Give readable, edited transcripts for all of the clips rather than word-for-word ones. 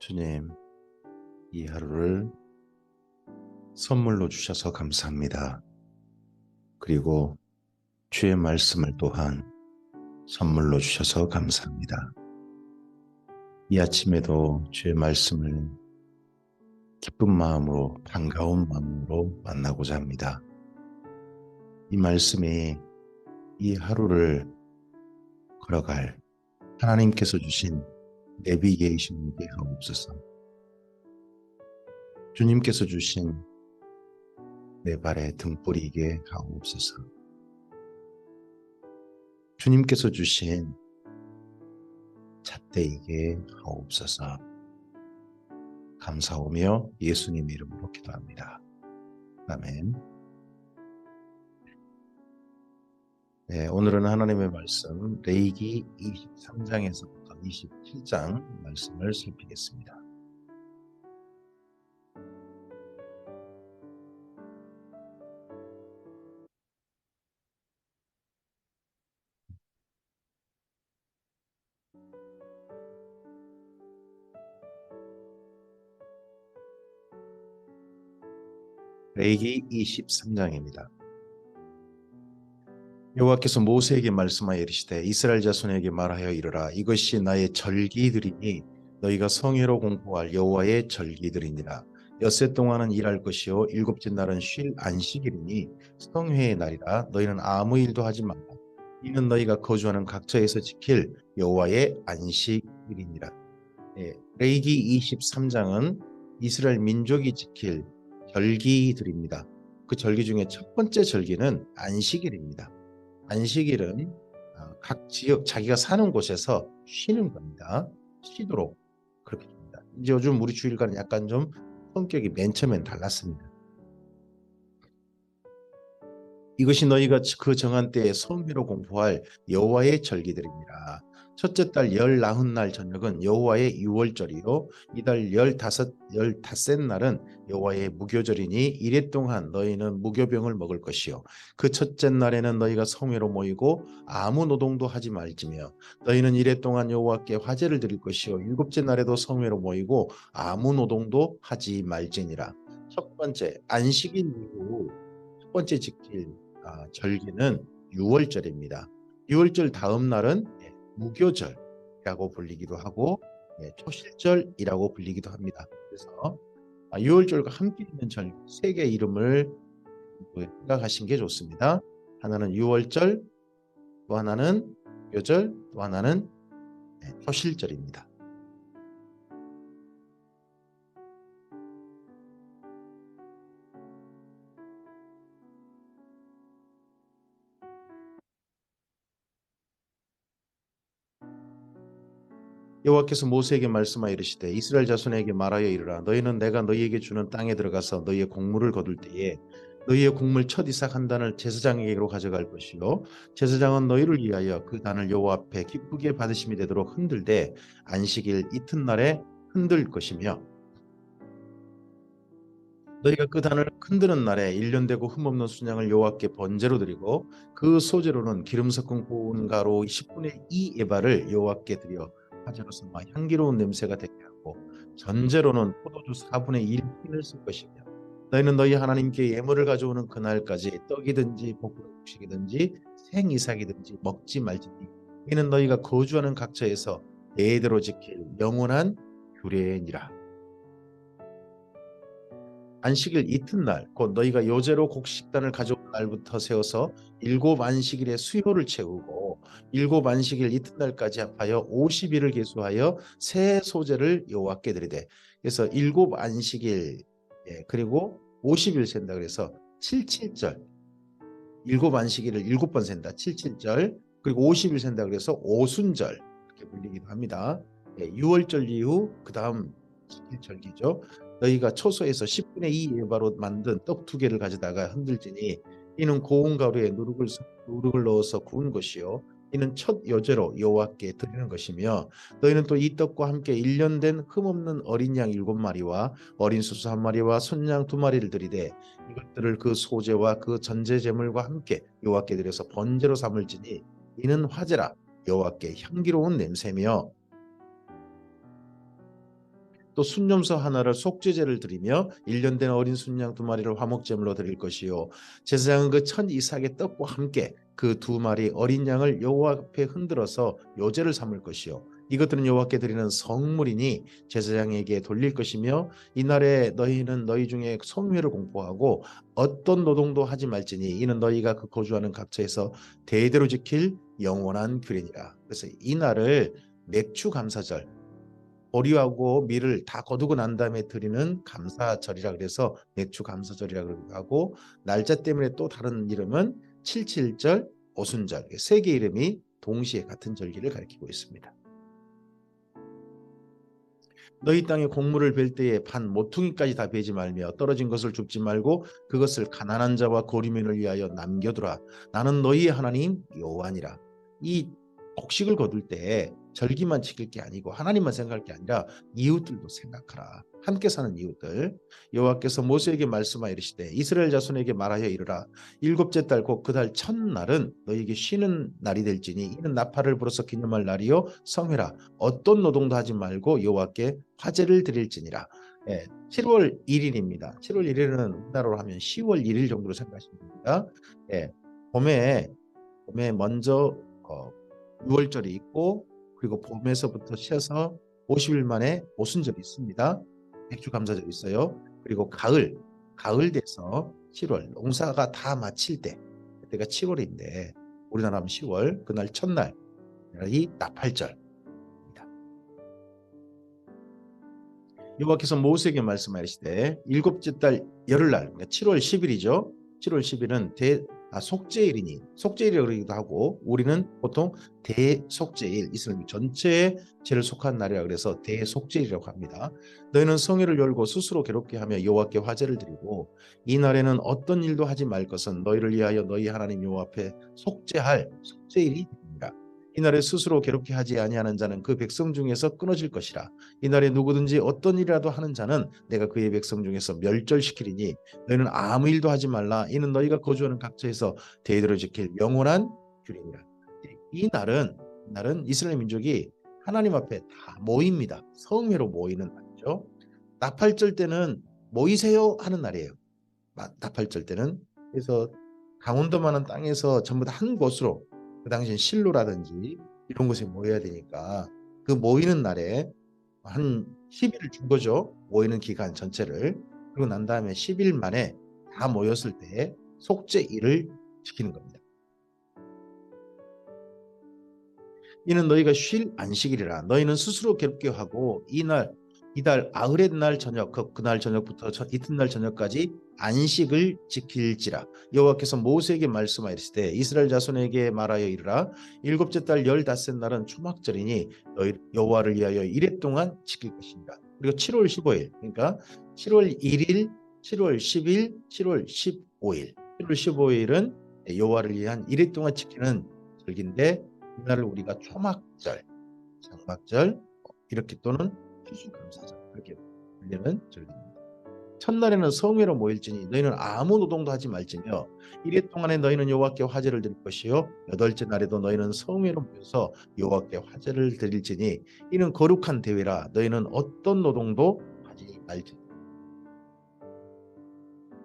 주님, 이 하루를 선물로 주셔서 감사합니다. 그리고 주의 말씀을 또한 선물로 주셔서 감사합니다. 이 아침에도 주의 말씀을 기쁜 마음으로, 반가운 마음으로 만나고자 합니다. 이 말씀이 이 하루를 걸어갈 하나님께서 주신 내비게이션이게 하옵소서. 주님께서 주신 내 발의 등불이게 하옵소서. 주님께서 주신 잣대이게 하옵소서. 감사하며 예수님 이름으로 기도합니다. 아멘. 네, 오늘은 하나님의 말씀 레위기 23장에서부터 27장 말씀을 살피겠습니다. 레위기 23장입니다. 여호와께서 모세에게 말씀하여 이르시되 이스라엘 자손에게 말하여 이르라. 이것이 나의 절기들이니 너희가 성회로 공포할 여호와의 절기들이니라. 엿새 동안은 일할 것이요 일곱째 날은 쉴 안식일이니 성회의 날이라. 너희는 아무 일도 하지 말라. 이는 너희가 거주하는 각처에서 지킬 여호와의 안식일이니라. 레위기 23장은 이스라엘 민족이 지킬 절기들입니다. 그 절기 중에 첫 번째 절기는 안식일입니다. 안식일은 각 지역 자기가 사는 곳에서 쉬는 겁니다. 쉬도록 그렇게 됩니다. 이제 요즘 우리 주일과는 약간 좀 성격이 맨 처음엔 달랐습니다. 이것이 너희가 그 정한 때에 성회로 공포할 여호와의 절기들이니라. 첫째 달 19날 저녁은 여호와의 유월절이요 이달 열다섯 날은 여호와의 무교절이니 이래 동안 너희는 무교병을 먹을 것이요 그 첫째 날에는 너희가 성회로 모이고 아무 노동도 하지 말지며 너희는 이래 동안 여호와께 화제를 드릴 것이요 일곱째 날에도 성회로 모이고 아무 노동도 하지 말지니라. 첫 번째 안식일 이후 첫 번째 지킬 절기는 유월절입니다. 유월절 다음 날은 무교절이라고 불리기도 하고 초실절이라고 불리기도 합니다. 그래서 유월절과 함께 있는 절 세 개의 이름을 생각하신 게 좋습니다. 하나는 유월절, 또 하나는 무교절, 또 하나는 초실절입니다. 여호와께서 모세에게 말씀하여 이르시되 이스라엘 자손에게 말하여 이르라. 너희는 내가 너희에게 주는 땅에 들어가서 너희의 곡물을 거둘 때에 너희의 곡물 첫 이삭 한 단을 제사장에게로 가져갈 것이요 제사장은 너희를 위하여 그 단을 여호와 앞에 기쁘게 받으심이 되도록 흔들되 안식일 이튿날에 흔들 것이며 너희가 그 단을 흔드는 날에 일년되고 흠없는 순양을 여호와께 번제로 드리고 그 소재로는 기름 섞은 고운 가루 10분의 2 에바를 여호와께 드려 화제로 삼아 향기로운 냄새가 되게 하고 전제로는 포도주 4분의 1 흰을 쓸 것이며 너희는 너희 하나님께 예물을 가져오는 그날까지 떡이든지 볶은 음식이든지 생이삭이든지 먹지 말지니 이는 너희가 거주하는 각처에서 대대로 지킬 영원한 규례니라. 안식일 이튿날 곧 너희가 요제로 곡식단을 가져온 날부터 세워서 일곱 안식일의 수요를 채우고 일곱 안식일 이튿날까지 합하여 50일을 계수하여 새 소제를 여호와께 드리되 그래서 일곱 안식일 그리고 50일 센다 그래서 77절 일곱 안식일을 일곱 번 센다 77절 그리고 50일 센다 그래서 오순절 이렇게 불리기도 합니다. 6월절 이후 그 다음 절기죠. 너희가 초소에서 10분의 2 에바로 만든 떡 2개를 가져다가 흔들지니 이는 고운 가루에 누룩을 넣어서 구운 것이요 이는 첫 요제로 여호와께 드리는 것이며 너희는 또 이 떡과 함께 1년 된 흠없는 어린 양 7마리와 어린 수수 1마리와 순양 2마리를 드리되 이것들을 그 소제와 그 전제 제물과 함께 여호와께 드려서 번제로 삼을지니 이는 화제라 여호와께 향기로운 냄새며 또 순염소 하나를 속죄제를 드리며 1년 된 어린 순양 2마리를 화목제물로 드릴 것이요 제사장은 그 천 이삭의 떡과 함께 그 2마리 어린 양을 여호와 앞에 흔들어서 요제를 삼을 것이요 이것들은 여호와께 드리는 성물이니 제사장에게 돌릴 것이며 이날에 너희는 너희 중에 성회를 공포하고 어떤 노동도 하지 말지니 이는 너희가 그 거주하는 각처에서 대대로 지킬 영원한 규례니라. 그래서 이날을 맥주 감사절, 보리하고 밀을 다 거두고 난 다음에 드리는 감사절이라 그래서 맥주 감사절이라 그러기도 하고 날짜 때문에 또 다른 이름은 칠칠절, 오순절, 세 개 이름이 동시에 같은 절기를 가리키고 있습니다. 너희 땅에 곡물을 벨 때에 반 모퉁이까지 다 베지 말며 떨어진 것을 줍지 말고 그것을 가난한 자와 고리민을 위하여 남겨두라. 나는 너희의 하나님 여호와니라. 이 곡식을 거둘 때 절기만 지킬 게 아니고 하나님만 생각할 게 아니라 이웃들도 생각하라. 함께 사는 이웃들. 여호와께서 모세에게 말씀하여 이르시되 이스라엘 자손에게 말하여 이르라. 일곱째 달 곧 그 달 첫날은 너희에게 쉬는 날이 될지니 이는 나팔을 불어서 기념할 날이요 성회라. 어떤 노동도 하지 말고 여호와께 화제를 드릴지니라. 7월 1일입니다. 7월 1일은 우리나라로 하면 10월 1일 정도로 생각하시면 됩니다. 봄에 먼저 6월절이 있고 그리고 봄에서부터 쉬어서 50일 만에 오순절이 있습니다. 백주감사절이 있어요. 그리고 가을 돼서 7월 농사가 다 마칠 때 그때가 7월인데 우리나라 하면 10월 그날 첫날 이 나팔절. 여호와께서 모세에게 말씀하시되 일곱째 달 열흘날 그러니까 7월 10일이죠. 7월 10일은 속죄일이니 속죄일이라고 그러기도 하고 우리는 보통 대속죄일 이스라엘 전체의 죄를 속한 날이라 그래서 대속죄일이라고 합니다. 너희는 성회를 열고 스스로 괴롭게 하며 여호와께 화제를 드리고 이 날에는 어떤 일도 하지 말 것은 너희를 위하여 너희 하나님 여호와 앞에 속죄할 속죄일이 됩니다. 이날에 스스로 괴롭게 하지 아니하는 자는 그 백성 중에서 끊어질 것이라. 이날에 누구든지 어떤 일이라도 하는 자는 내가 그의 백성 중에서 멸절시키리니 너희는 아무 일도 하지 말라. 이는 너희가 거주하는 각처에서 대대로 지킬 영원한 규례니라. 이 날은 이스라엘 민족이 하나님 앞에 다 모입니다. 성회로 모이는 날이죠. 나팔절 때는 모이세요 하는 날이에요. 나팔절 때는. 그래서 강원도만한 땅에서 전부 다 한 곳으로 그 당시엔 실로라든지 이런 곳에 모여야 되니까 그 모이는 날에 한 10일을 준 거죠. 모이는 기간 전체를. 그리고 난 다음에 10일 만에 다 모였을 때 속죄일을 지키는 겁니다. 이는 너희가 쉴 안식일이라. 너희는 스스로 괴롭게 하고 이달 아흐렛 날 저녁 그날 저녁부터 이튿날 저녁까지 안식을 지킬지라. 여호와께서 모세에게 말씀하시되 이스라엘 자손에게 말하여 이르라. 일곱째 달 15날은 초막절이니 너희 여호와를 위하여 이레 동안 지킬 것입니다. 그리고 7월 15일 그러니까 7월 1일 7월 10일 7월 15일 7월 15일은 여호와를 위한 이레 동안 지키는 절기인데 이날을 우리가 초막절 장막절 이렇게 또는 추수감사절 그렇게 불리는 절기입니다. 첫날에는 성회로 모일지니 너희는 아무 노동도 하지 말지며 이래 동안에 너희는 여호와께 화제를 드릴 것이요 여덟째 날에도 너희는 성회로 모여서 여호와께 화제를 드릴지니 이는 거룩한 대회라. 너희는 어떤 노동도 하지 말지니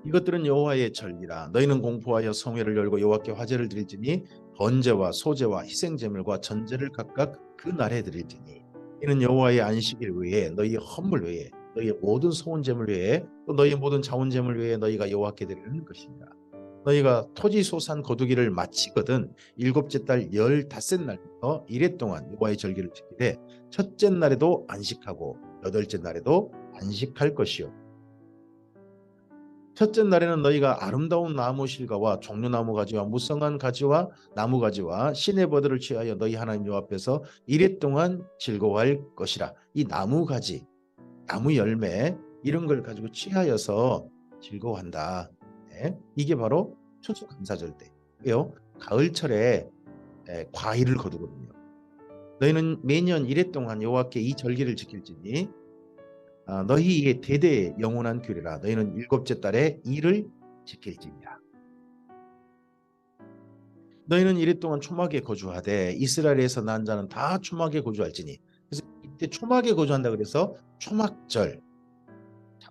이것들은 여호와의 절기라. 너희는 공포하여 성회를 열고 여호와께 화제를 드릴지니 번제와 소제와 희생제물과 전제를 각각 그 날에 드릴지니 이는 여호와의 안식일 외에 너희의 헌물 외에 너희의 모든 소원 제물 외에 또 너희의 모든 자원 제물 외에 너희가 여호와께 드리는 것입니다. 너희가 토지 소산 거두기를 마치거든 일곱째 달 15날부터 이래 동안 여호와의 절기를 지키되 첫째 날에도 안식하고 여덟째 날에도 안식할 것이요 첫째 날에는 너희가 아름다운 나무 실과와 종려나무 가지와 무성한 가지와 나무 가지와 시내 버들을 취하여 너희 하나님 여호와 앞에서 이레 동안 즐거워할 것이라. 이 나무 가지, 나무 열매 이런 걸 가지고 취하여서 즐거워한다. 네. 이게 바로 추수감사절 때예요. 가을철에 과일을 거두거든요. 너희는 매년 이레 동안 여호와께 이 절기를 지킬지니 너희의 대대의 영원한 규례라. 너희는 일곱째 달에 이를 지킬지니라. 너희는 이래 동안 초막에 거주하되 이스라엘에서 난 자는 다 초막에 거주할지니. 그래서 이때 초막에 거주한다 그래서 초막절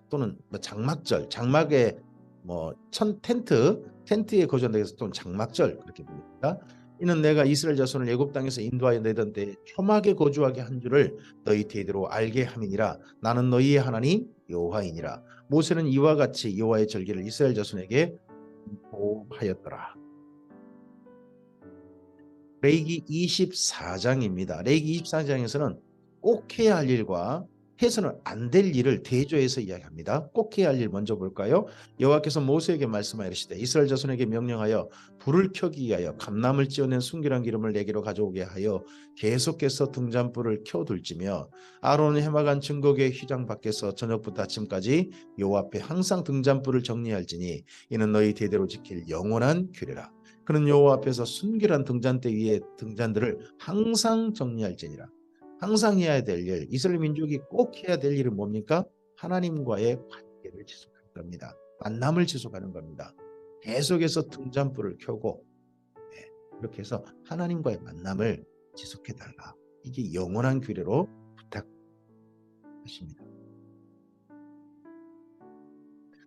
또는 뭐 장막절, 장막에 뭐 텐트에 거주한다 해서 또는 장막절 그렇게 부릅니다. 이는 내가 이스라엘 자손을 애굽 땅에서 인도하여 내던 때 초막에 거주하게 한 줄을 너희 대대로 알게 함이니라. 나는 너희의 하나님 여호와이니라. 모세는 이와 같이 여호와의 절기를 이스라엘 자손에게 보하였더라. 레위기 24장입니다. 레위기 24장에서는 꼭 해야 할 일과 해서는 안 될 일을 대조해서 이야기합니다. 꼭 해야 할 일 먼저 볼까요? 여호와께서 모세에게 말씀하시되 이스라엘 자손에게 명령하여 불을 켜기 위하여 감람을 찌어낸 순결한 기름을 내게로 가져오게 하여 계속해서 등잔불을 켜둘지며 아론의 해마간 증거궤 휘장 밖에서 저녁부터 아침까지 여호와 앞에 항상 등잔불을 정리할지니 이는 너희 대대로 지킬 영원한 규례라. 그는 여호와 앞에서 순결한 등잔대 위에 등잔들을 항상 정리할지니라. 항상 해야 될 일, 이스라엘 민족이 꼭 해야 될 일은 뭡니까? 하나님과의 관계를 지속하는 겁니다. 만남을 지속하는 겁니다. 계속해서 등잔불을 켜고 그렇게 해서 하나님과의 만남을 지속해달라. 이게 영원한 규례로 부탁하십니다.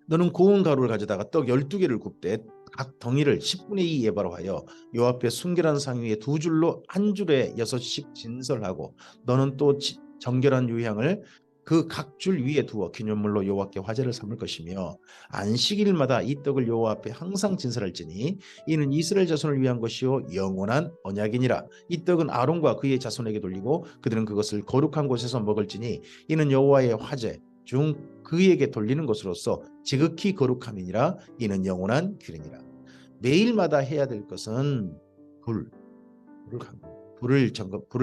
너는 고운 가루를 가져다가 떡 12개를 굽되 각 덩이를 10분의 2 예바로 하여 요 앞에 순결한 상 위에 두 줄로 한 줄에 6씩 진설하고 너는 또 정결한 유향을 그 각 줄 위에 두어 기념물로 여호와께 화제를 삼을 것이며 안식일마다 이 떡을 여호와 앞에 항상 진설할지니 이는 이스라엘 자손을 위한 것이요 영원한 언약이니라. 이 떡은 아론과 그의 자손에게 돌리고 그들은 그것을 거룩한 곳에서 먹을지니 이는 여호와의 화제 중 그에게 돌리는 것으로서 지극히 거룩함이니라. 이는 영원한 규례니라. 매일마다 해야 될 것은 불을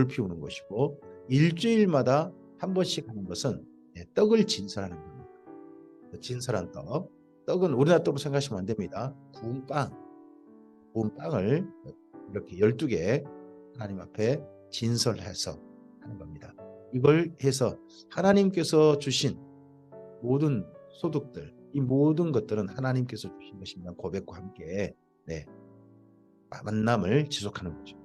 피우는 것이고 일주일마다 한 번씩 하는 것은 떡을 진설하는 겁니다. 진설한 떡은 우리나라 떡으로 생각하시면 안 됩니다. 구운 빵을 이렇게 12개 하나님 앞에 진설해서 하는 겁니다. 이걸 해서 하나님께서 주신 모든 소득들, 이 모든 것들은 하나님께서 주신 것입니다. 고백과 함께 만남을 지속하는 거죠.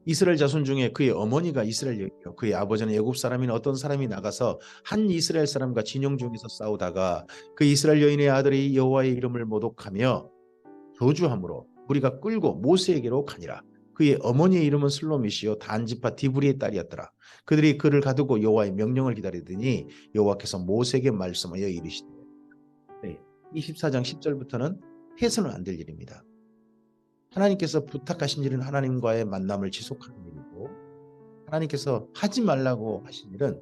이스라엘 자손 중에 그의 어머니가 이스라엘이었고 그의 아버지는 애굽 사람인 어떤 사람이 나가서 한 이스라엘 사람과 진영 중에서 싸우다가 그 이스라엘 여인의 아들이 여호와의 이름을 모독하며 저주함으로 무리가 끌고 모세에게로 가니라. 그의 어머니의 이름은 슬로미시요 단지파 디브리의 딸이었더라. 그들이 그를 가두고 여호와의 명령을 기다리더니 여호와께서 모세에게 말씀하여 이르시되 24장 10절부터는 해서는 안 될 일입니다. 하나님께서 부탁하신 일은 하나님과의 만남을 지속하는 일이고 하나님께서 하지 말라고 하신 일은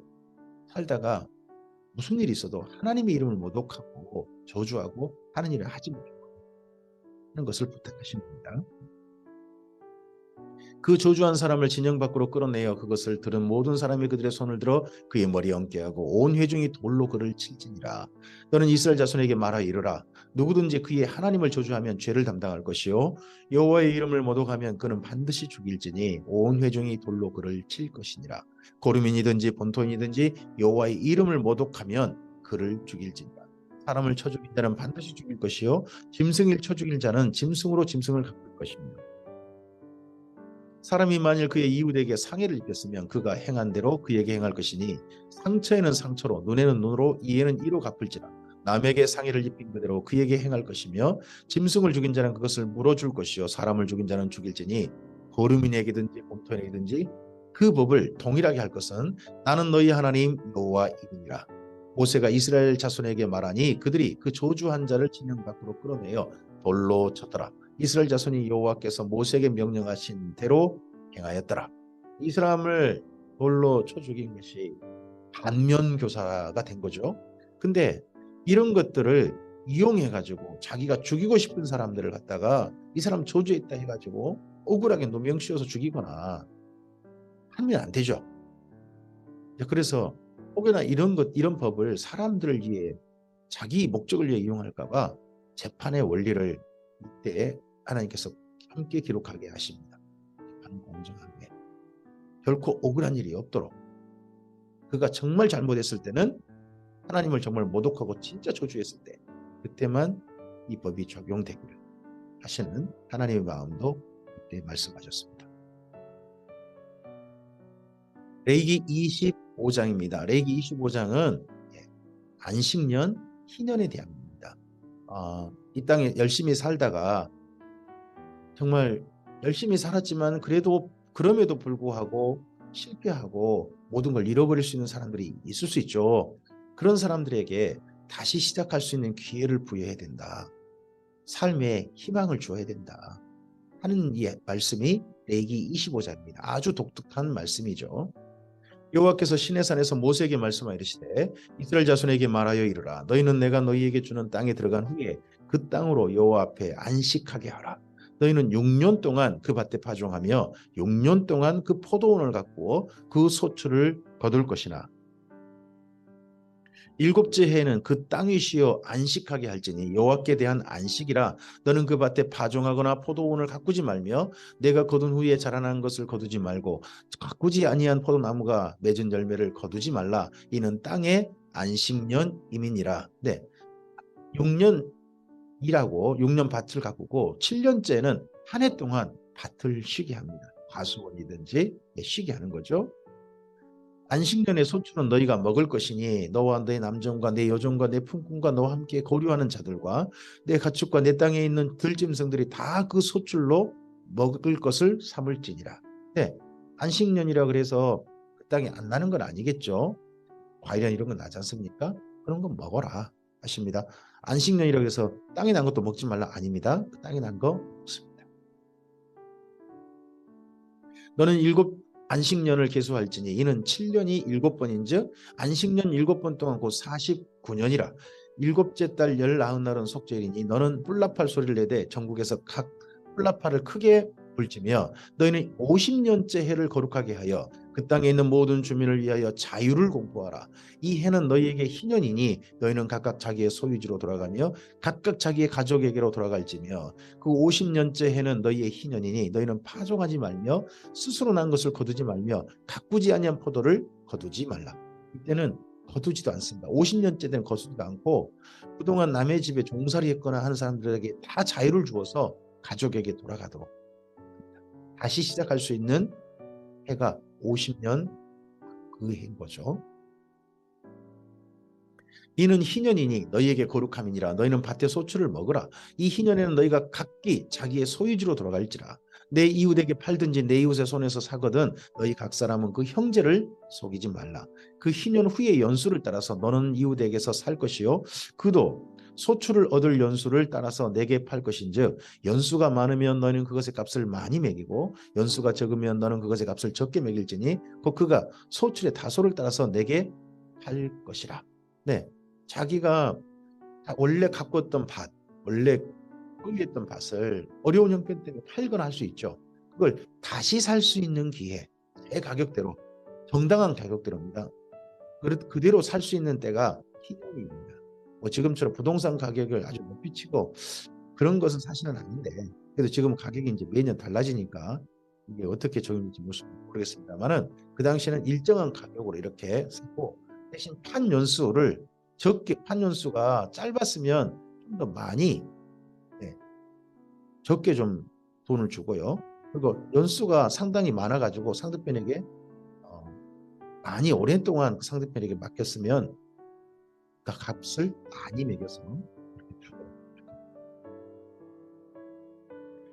살다가 무슨 일이 있어도 하나님의 이름을 모독하고 저주하고 하는 일을 하지 못하는 것을 부탁하신 겁니다. 그 저주한 사람을 진영 밖으로 끌어내어 그것을 들은 모든 사람이 그들의 손을 들어 그의 머리에 얹게 하고 온 회중이 돌로 그를 칠지니라. 너는 이스라엘 자손에게 말하여 이르라. 누구든지 그의 하나님을 저주하면 죄를 담당할 것이요 여호와의 이름을 모독하면 그는 반드시 죽일지니 온 회중이 돌로 그를 칠 것이니라. 고르민이든지 본토인이든지 여호와의 이름을 모독하면 그를 죽일지니라. 사람을 쳐 죽인 자는 반드시 죽일 것이요 짐승을 쳐 죽일 자는 짐승으로 짐승을 갚을 것입니다. 사람이 만일 그의 이웃에게 상해를 입혔으면 그가 행한 대로 그에게 행할 것이니 상처에는 상처로 눈에는 눈으로 이에는 이로 갚을지라. 남에게 상해를 입힌 그대로 그에게 행할 것이며 짐승을 죽인 자는 그것을 물어줄 것이요 사람을 죽인 자는 죽일지니 거류민에게든지 본토인에게든지 그 법을 동일하게 할 것은 나는 너희 하나님 여호와이니라. 모세가 이스라엘 자손에게 말하니 그들이 그 저주한 자를 진영 밖으로 끌어내어 돌로 쳤더라. 이스라엘 자손이 여호와께서 모세에게 명령하신 대로 행하였더라. 이 사람을 돌로 쳐 죽인 것이 반면교사가 된 거죠. 근데 이런 것들을 이용해 가지고 자기가 죽이고 싶은 사람들을 갖다가 이 사람 저주했다 해가지고 억울하게 누명 씌워서 죽이거나 하면 안 되죠. 그래서 혹여나 이런 법을 사람들을 위해 자기 목적을 위해 이용할까봐 재판의 원리를 이때 하나님께서 함께 기록하게 하십니다. 공정하게 결코 억울한 일이 없도록 그가 정말 잘못했을 때는 하나님을 정말 모독하고 진짜 저주했을 때 그때만 이 법이 적용되기를 하시는 하나님의 마음도 그때 말씀하셨습니다. 레위기 25장입니다. 레위기 25장은 안식년, 희년에 대한 겁니다. 이 땅에 열심히 살다가 정말 열심히 살았지만 그럼에도 불구하고 실패하고 모든 걸 잃어버릴 수 있는 사람들이 있을 수 있죠. 그런 사람들에게 다시 시작할 수 있는 기회를 부여해야 된다. 삶에 희망을 주어야 된다. 하는 이 말씀이 레위기 25장입니다. 아주 독특한 말씀이죠. 여호와께서 시내산에서 모세에게 말씀하여 이르시되 이스라엘 자손에게 말하여 이르라 너희는 내가 너희에게 주는 땅에 들어간 후에 그 땅으로 여호와 앞에 안식하게 하라. 너희는 6년 동안 그 밭에 파종하며 6년 동안 그 포도원을 갖고 그 소출을 거둘 것이나 일곱째 해에는 그 땅이 쉬어 안식하게 할지니 여호와께 대한 안식이라. 너는 그 밭에 파종하거나 포도원을 가꾸지 말며 내가 거둔 후에 자라난 것을 거두지 말고 가꾸지 아니한 포도나무가 맺은 열매를 거두지 말라. 이는 땅의 안식년임이니라. 네, 6년 일하고 6년 밭을 가꾸고 7년째는 한 해 동안 밭을 쉬게 합니다. 과수원이든지 쉬게 하는 거죠. 안식년의 소출은 너희가 먹을 것이니 너와 내 남종과 내 여종과 내 품꾼과 너와 함께 거류하는 자들과 내 가축과 내 땅에 있는 들짐승들이 다 그 소출로 먹을 것을 삼을지니라. 네, 안식년이라 그래서 그 땅에 안 나는 건 아니겠죠. 과일이나 이런 건 나지 않습니까? 그런 건 먹어라 하십니다. 안식년이라 그래서 땅에 난 것도 먹지 말라 아닙니다. 그 땅에 난 거 먹습니다. 너는 일곱 안식년을 계수할지니 이는 7년이 7번인즉 안식년 7번 동안 곧 49년이라. 일곱째 달 19날은 속죄일이니 너는 뿔나팔 소리를 내되 전국에서 각 뿔나팔을 크게 불지며 너희는 50년째 해를 거룩하게 하여 그 땅에 있는 모든 주민을 위하여 자유를 공포하라. 이 해는 너희에게 희년이니 너희는 각각 자기의 소유지로 돌아가며 각각 자기의 가족에게로 돌아갈지며 그 50년째 해는 너희의 희년이니 너희는 파종하지 말며 스스로 난 것을 거두지 말며 가꾸지 아니한 포도를 거두지 말라. 이때는 거두지도 않습니다. 50년째 되는 거두지도 않고 그동안 남의 집에 종살이 했거나 하는 사람들에게 다 자유를 주어서 가족에게 돌아가도록 다시 시작할 수 있는 해가 50년 그 해인 거죠. 이는 희년이니 너희에게 거룩함이니라. 너희는 밭의 소출을 먹으라. 이 희년에는 너희가 각기 자기의 소유지로 돌아갈지라. 내 이웃에게 팔든지 내 이웃의 손에서 사거든 너희 각 사람은 그 형제를 속이지 말라. 그 희년 후의 연수를 따라서 너는 이웃에게서 살 것이요 그도 소출을 얻을 연수를 따라서 내게 팔 것인즉 연수가 많으면 너희는 그것의 값을 많이 매기고 연수가 적으면 너는 그것의 값을 적게 매길지니 곧 그가 소출의 다소를 따라서 내게 팔 것이라. 네, 자기가 원래 갖고 있던 밭, 원래 소유했던 밭을 어려운 형편 때문에 팔거나 할 수 있죠. 그걸 다시 살 수 있는 기회, 제 가격대로, 정당한 가격대로입니다. 그대로 살 수 있는 때가 희년입니다. 뭐 지금처럼 부동산 가격을 아주 높이 치고 그런 것은 사실은 아닌데, 그래도 지금 가격이 이제 매년 달라지니까 이게 어떻게 적용될지 모르겠습니다만은 그 당시에는 일정한 가격으로 이렇게 쓰고 대신 판 연수를 판 연수가 짧았으면 좀 더 많이 적게 좀 돈을 주고요. 그리고 연수가 상당히 많아가지고 상대편에게 많이 오랫동안 그 상대편에게 맡겼으면 그 값을 많이 매겨서 이렇게 주도록.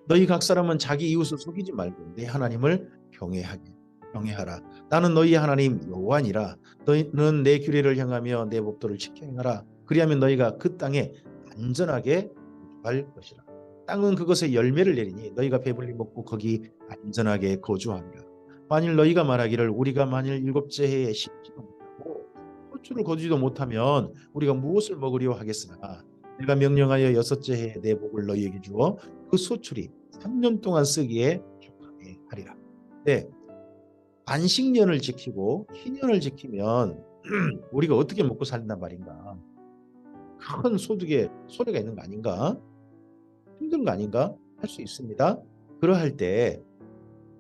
너희 각 사람은 자기 이웃을 속이지 말고 내 하나님을 경외하라. 나는 너희 하나님 여호와니라. 너희는 내 규례를 향하며 내 법도를 지켜 행하라. 그리하면 너희가 그 땅에 안전하게 거주할 것이라. 땅은 그것의 열매를 내리니 너희가 배불리 먹고 거기 안전하게 거주하리라. 만일 너희가 말하기를 우리가 만일 일곱째 해에 심지도 못하고 소출을 거두지도 못하면 우리가 무엇을 먹으려 하겠으나 내가 명령하여 여섯째 해에 내 복을 너희에게 주어 그 소출이 3년 동안 쓰기에 족하게 하리라. 네, 안식년을 지키고 희년을 지키면 우리가 어떻게 먹고 살린단 말인가? 큰 소득에 소리가 있는 거 아닌가? 힘든 거 아닌가? 할 수 있습니다. 그러할 때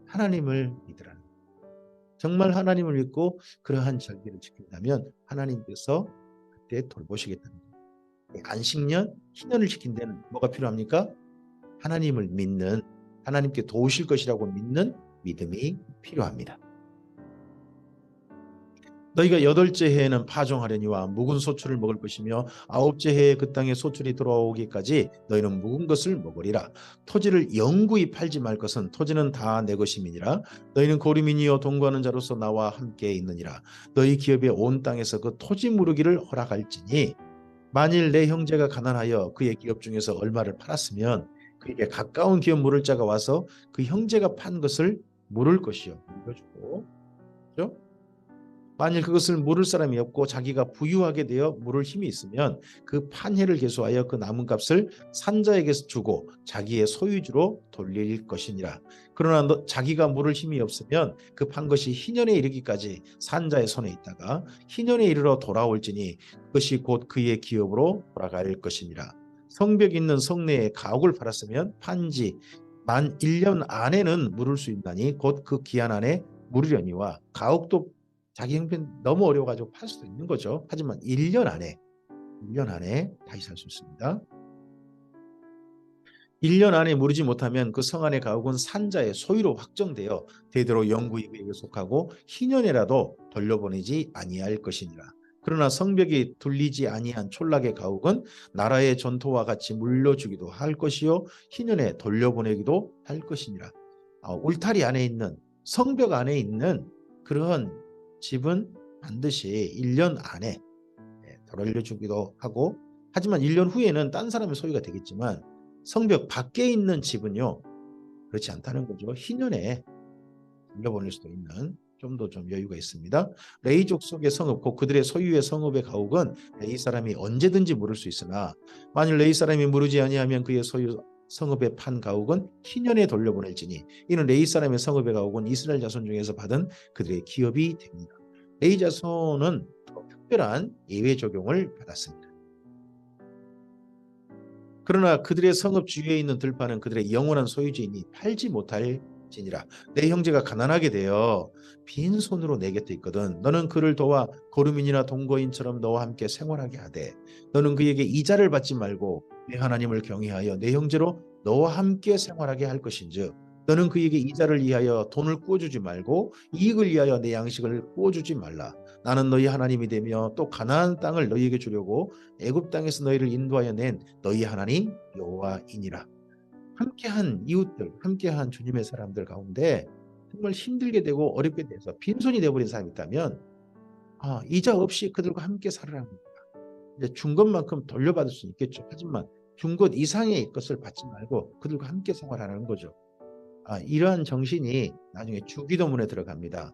하나님을 믿으라는 거예요. 정말 하나님을 믿고 그러한 절기를 지킨다면 하나님께서 그때 돌보시겠다는 거예요. 안식년, 희년을 지킨 데는 뭐가 필요합니까? 하나님을 믿는, 하나님께 도우실 것이라고 믿는 믿음이 필요합니다. 너희가 여덟째 해에는 파종하려니와 묵은 소출을 먹을 것이며 아홉째 해에 그 땅에 소출이 돌아오기까지 너희는 묵은 것을 먹으리라. 토지를 영구히 팔지 말 것은 토지는 다 내 것임이니라. 너희는 고리민이요 동거하는 자로서 나와 함께 있느니라. 너희 기업의 온 땅에서 그 토지 무르기를 허락할지니 만일 내 형제가 가난하여 그의 기업 중에서 얼마를 팔았으면 그에게 가까운 기업 물을 자가 와서 그 형제가 판 것을 물을 것이요. 물어주고. 그렇죠? 만일 그것을 물을 사람이 없고 자기가 부유하게 되어 물을 힘이 있으면 그 판회를 계수하여 그 남은 값을 산자에게 주고 자기의 소유주로 돌릴 것이니라. 그러나 자기가 물을 힘이 없으면 그 판 것이 희년에 이르기까지 산자의 손에 있다가 희년에 이르러 돌아올지니 그것이 곧 그의 기업으로 돌아갈 것이니라. 성벽 있는 성내에 가옥을 팔았으면 판지 만 1년 안에는 물을 수 있나니 곧 그 기한 안에 물으려니와 가옥도 자기 형편 너무 어려워가지고 팔 수도 있는 거죠. 하지만 1년 안에 다시 살 수 있습니다. 1년 안에 무르지 못하면 그 성 안의 가옥은 산자의 소유로 확정되어 대대로 영구히 그에게 속하고 희년에라도 돌려보내지 아니할 것이니라. 그러나 성벽이 둘리지 아니한 촌락의 가옥은 나라의 전토와 같이 물려주기도 할 것이요 희년에 돌려보내기도 할 것이니라. 울타리 안에 있는 성벽 안에 있는 그런 집은 반드시 1년 안에 돌려주기도 하고 하지만 1년 후에는 딴 사람의 소유가 되겠지만 성벽 밖에 있는 집은요 그렇지 않다는 거죠. 희년에 돌려보낼 수도 있는 좀 더 여유가 있습니다. 레이족 속의 성읍 곧 그들의 소유의 성읍의 가옥은 레이 사람이 언제든지 물을 수 있으나 만일 레이 사람이 물으지 아니하면 그의 소유 성읍에 판 가옥은 희년에 돌려보낼지니 이는 레이 사람의 성읍의 가옥은 이스라엘 자손 중에서 받은 그들의 기업이 됩니다. 레이 자손은 더 특별한 예외 적용을 받았습니다. 그러나 그들의 성읍 주위에 있는 들판은 그들의 영원한 소유지이니 팔지 못할지니라. 내 형제가 가난하게 되어 빈손으로 내 곁에 있거든 너는 그를 도와 고르민이나 동거인처럼 너와 함께 생활하게 하되 너는 그에게 이자를 받지 말고 내 하나님을 경외하여 내 형제로 너와 함께 생활하게 할 것인즉 너는 그에게 이자를 위하여 돈을 구워주지 말고 이익을 위하여 내 양식을 구워주지 말라. 나는 너희 하나님이 되며 또 가나안 땅을 너희에게 주려고 애굽 땅에서 너희를 인도하여 낸 너희 하나님 여호와이니라. 함께한 이웃들, 함께한 주님의 사람들 가운데 정말 힘들게 되고 어렵게 돼서 빈손이 되어버린 사람이 있다면 이자 없이 그들과 함께 살으라는 겁니다. 이제 준 것만큼 돌려받을 수 있겠죠. 하지만 준 것 이상의 것을 받지 말고 그들과 함께 생활하는 거죠. 이러한 정신이 나중에 주기도문에 들어갑니다.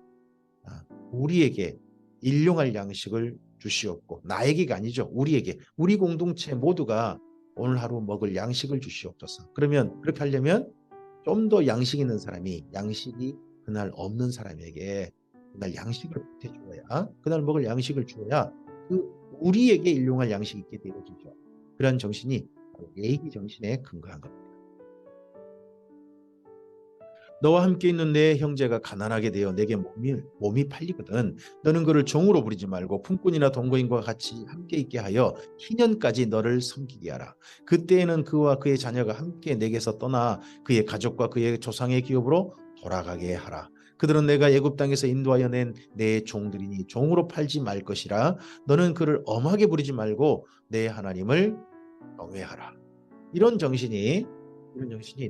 우리에게 일용할 양식을 주시옵고 나에게가 아니죠. 우리에게 우리 공동체 모두가 오늘 하루 먹을 양식을 주시옵소서. 그러면 그렇게 하려면 좀 더 양식 있는 사람이 양식이 그날 없는 사람에게 그날 양식을 보태주어야 그날 먹을 양식을 주어야 그 우리에게 일용할 양식이 있게 되어지죠. 그런 정신이 예의 정신에 근거한 겁니다. 너와 함께 있는 내 형제가 가난하게 되어 내게 몸이 팔리거든 너는 그를 종으로 부리지 말고 품꾼이나 동거인과 같이 함께 있게 하여 희년까지 너를 섬기게 하라. 그때에는 그와 그의 자녀가 함께 내게서 떠나 그의 가족과 그의 조상의 기업으로 돌아가게 하라. 그들은 내가 애굽 땅에서 인도하여 낸 내 종들이니 종으로 팔지 말 것이라. 너는 그를 엄하게 부리지 말고 내 하나님을 경외하라. 이런 정신이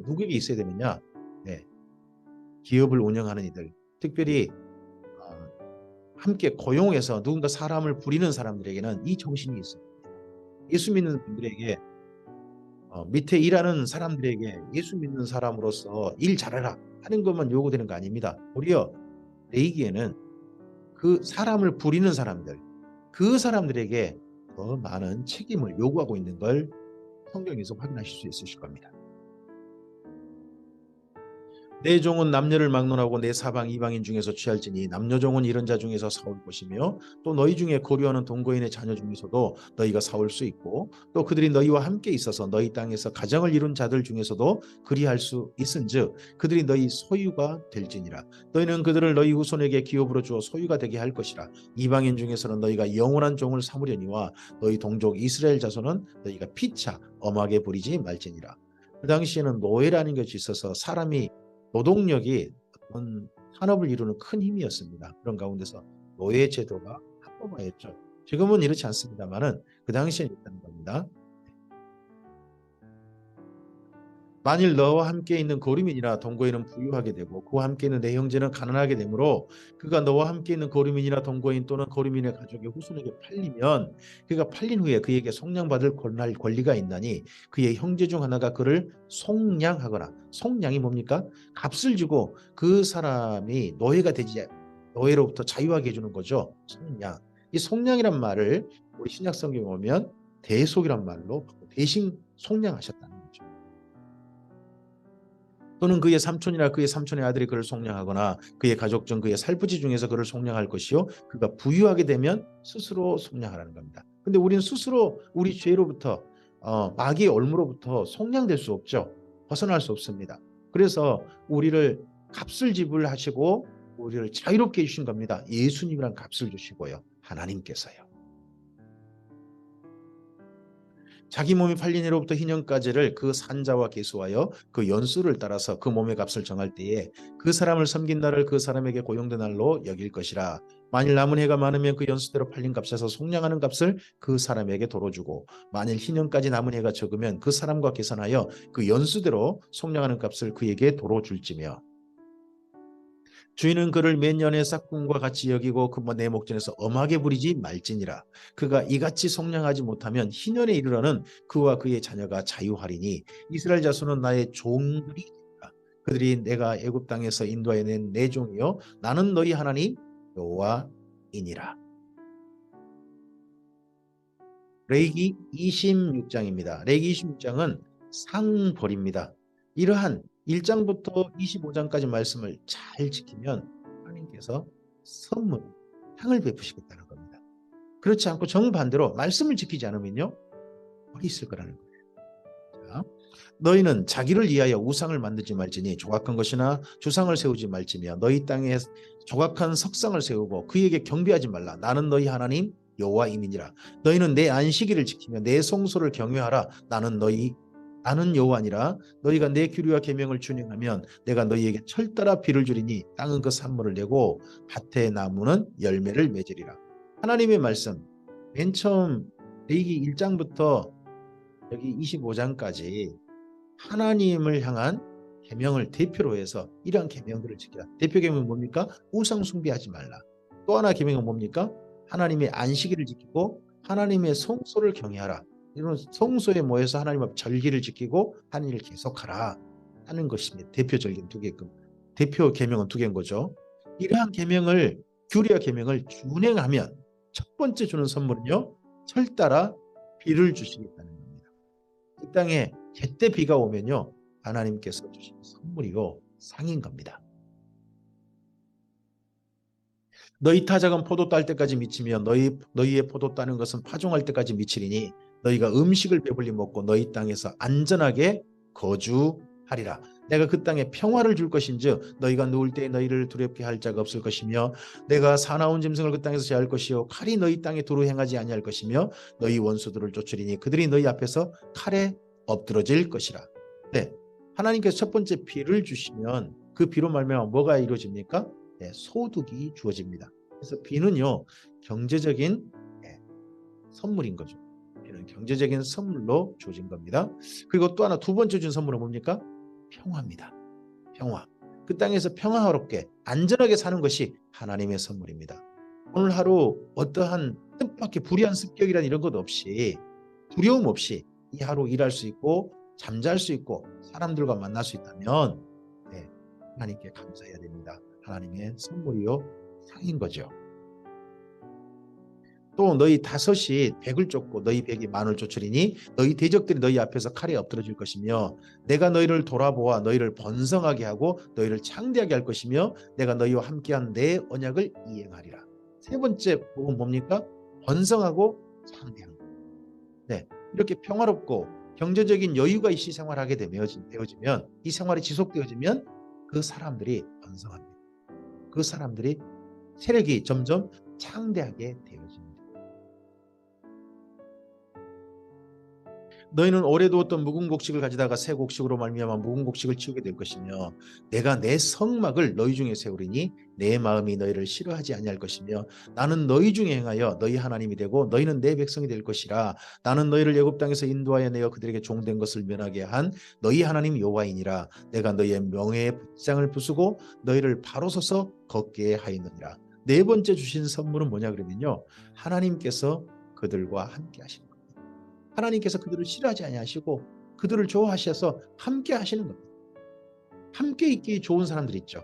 누구에게 있어야 되느냐? 네. 기업을 운영하는 이들, 특별히 함께 고용해서 누군가 사람을 부리는 사람들에게는 이 정신이 있습니다. 예수 믿는 분들에게 밑에 일하는 사람들에게 예수 믿는 사람으로서 일 잘해라 하는 것만 요구되는 거 아닙니다. 오히려 레이기에는 그 사람을 부리는 사람들, 그 사람들에게 더 많은 책임을 요구하고 있는 걸 성경에서 확인하실 수 있으실 겁니다. 내 종은 남녀를 막론하고 내 사방 이방인 중에서 취할지니 남녀 종은 이런 자 중에서 사올 것이며 또 너희 중에 고려하는 동거인의 자녀 중에서도 너희가 사올 수 있고 또 그들이 너희와 함께 있어서 너희 땅에서 가정을 이룬 자들 중에서도 그리할 수 있은즉 그들이 너희 소유가 될지니라. 너희는 그들을 너희 후손에게 기업으로 주어 소유가 되게 할 것이라. 이방인 중에서는 너희가 영원한 종을 삼으려니와 너희 동족 이스라엘 자손은 너희가 피차 엄하게 부리지 말지니라. 그 당시에는 노예라는 것이 있어서 사람이 노동력이 어떤 산업을 이루는 큰 힘이었습니다. 그런 가운데서 노예 제도가 합법화였죠. 지금은 이렇지 않습니다만은 그 당시에는 있다는 겁니다. 만일 너와 함께 있는 거류민이나 동거인은 부유하게 되고 그와 함께 있는 내 형제는 가난하게 되므로 그가 너와 함께 있는 거류민이나 동거인 또는 거류민의 가족의 후손에게 팔리면 그가 팔린 후에 그에게 속량받을 권리가 있나니 그의 형제 중 하나가 그를 속량하거나 속량이 뭡니까? 값을 주고 그 사람이 노예가 되지 노예로부터 자유하게 해주는 거죠. 속량. 이 속량이란 말을 우리 신약 성경에 보면 대속이란 말로 대신 속량하셨다는 거죠. 또는 그의 삼촌이나 그의 삼촌의 아들이 그를 속량하거나 그의 가족 중 그의 살부지 중에서 그를 속량할 것이요 그가 부유하게 되면 스스로 속량하라는 겁니다. 근데 우리는 스스로 우리 죄로부터 마귀의 올무로부터 속량될 수 없죠. 벗어날 수 없습니다. 그래서 우리를 값을 지불하시고 우리를 자유롭게 해주신 겁니다. 예수님이란 값을 주시고요. 하나님께서요. 자기 몸이 팔린 해로부터 희년까지를 그 산자와 계수하여 그 연수를 따라서 그 몸의 값을 정할 때에 그 사람을 섬긴 날을 그 사람에게 고용된 날로 여길 것이라. 만일 남은 해가 많으면 그 연수대로 팔린 값에서 속량하는 값을 그 사람에게 도로 주고 만일 희년까지 남은 해가 적으면 그 사람과 계산하여 그 연수대로 속량하는 값을 그에게 도로 줄지며 주인은 그를 몇 년의 싹군과 같이 여기고 그 내 목전에서 엄하게 부리지 말지니라. 그가 이같이 속량하지 못하면 희년에 이르러는 그와 그의 자녀가 자유하리니 이스라엘 자손은 나의 종들이니라. 그들이 내가 애굽 땅에서 인도하여 낸 내 종이요 나는 너희 하나님 여호와이니라. 레위기 26장입니다. 레위기 26장은 상벌입니다. 이러한 1장부터 25장까지 말씀을 잘 지키면 하나님께서 선물, 상을 베푸시겠다는 겁니다. 그렇지 않고 정반대로 말씀을 지키지 않으면요. 벌이 있을 거라는 거예요. 자, 너희는 자기를 위하여 우상을 만들지 말지니 조각한 것이나 주상을 세우지 말지며 너희 땅에 조각한 석상을 세우고 그에게 경배하지 말라. 나는 너희 하나님 여호와임이니라. 너희는 내 안식일을 지키며 내 성소를 경외하라. 나는 여호와니라. 너희가 내 규례와 계명을 준행하면 내가 너희에게 철따라 비를 주리니 땅은 그 산물을 내고 밭의 나무는 열매를 맺으리라. 하나님의 말씀 맨 처음 레위기 1장부터 여기 25장까지 하나님을 향한 계명을 대표로 해서 이러한 계명들을 지키라. 대표 계명은 뭡니까? 우상 숭배하지 말라. 또 하나 계명은 뭡니까? 하나님의 안식일을 지키고 하나님의 성소를 경외하라. 이런 성소에 모여서 하나님 앞 절기를 지키고 한 일을 계속하라 하는 것입니다. 대표적인 두 개끔. 대표 계명은 두 개인 거죠. 이러한 계명을 규례와 계명을 준행하면 첫 번째 주는 선물은요. 철따라 비를 주시겠다는 겁니다. 이 땅에 제때 비가 오면요. 하나님께서 주신 선물이요. 상인 겁니다. 너희 타작은 포도 딸 때까지 미치며 너희의 포도 따는 것은 파종할 때까지 미치리니 너희가 음식을 배불리 먹고 너희 땅에서 안전하게 거주하리라. 내가 그 땅에 평화를 줄 것인즉 너희가 누울 때에 너희를 두렵게 할 자가 없을 것이며 내가 사나운 짐승을 그 땅에서 제할 것이요 칼이 너희 땅에 두루 행하지 아니할 것이며 너희 원수들을 쫓으리니 그들이 너희 앞에서 칼에 엎드러질 것이라. 네, 하나님께서 첫 번째 비를 주시면 그 비로 말미암아 뭐가 이루어집니까? 네, 소득이 주어집니다. 그래서 비는요 경제적인 선물인 거죠. 비는 경제적인 선물로 주어진 겁니다. 그리고 또 하나 두 번째 준 선물은 뭡니까? 평화입니다. 평화. 그 땅에서 평화롭게 안전하게 사는 것이 하나님의 선물입니다. 오늘 하루 어떠한 뜻밖의 불의한 습격이란 이런 것 없이 두려움 없이 이 하루 일할 수 있고 잠잘 수 있고 사람들과 만날 수 있다면 네, 하나님께 감사해야 됩니다. 하나님의 선물이요 상인 거죠. 또 너희 다섯이 백을 쫓고 너희 백이 만을 쫓으리니 너희 대적들이 너희 앞에서 칼에 엎드러질 것이며 내가 너희를 돌아보아 너희를 번성하게 하고 너희를 창대하게 할 것이며 내가 너희와 함께한 내 언약을 이행하리라. 세 번째 복은 뭡니까? 번성하고 창대한 것. 네, 이렇게 평화롭고 경제적인 여유가 있이 생활하게 되어지면 이 생활이 지속되어지면 그 사람들이 번성합니다. 그 사람들이 세력이 점점 창대하게 되어집니다. 너희는 오래 두었던 묵은 곡식을 가져다가 새 곡식으로 말미암아 묵은 곡식을 치우게 될 것이며 내가 내 성막을 너희 중에 세우리니 내 마음이 너희를 싫어하지 아니할 것이며 나는 너희 중에 행하여 너희 하나님이 되고 너희는 내 백성이 될 것이라. 나는 너희를 애굽 땅에서 인도하여 내어 그들에게 종된 것을 면하게 한 너희 하나님 여호와이니라. 내가 너희의 명예의 붓장을 부수고 너희를 바로 서서 걷게 하였느니라. 네 번째 주신 선물은 뭐냐 그러면요, 하나님께서 그들과 함께 하시는 겁니다. 하나님께서 그들을 싫어하지 아니하시고 그들을 좋아하셔서 함께 하시는 겁니다. 함께 있기 좋은 사람들 있죠.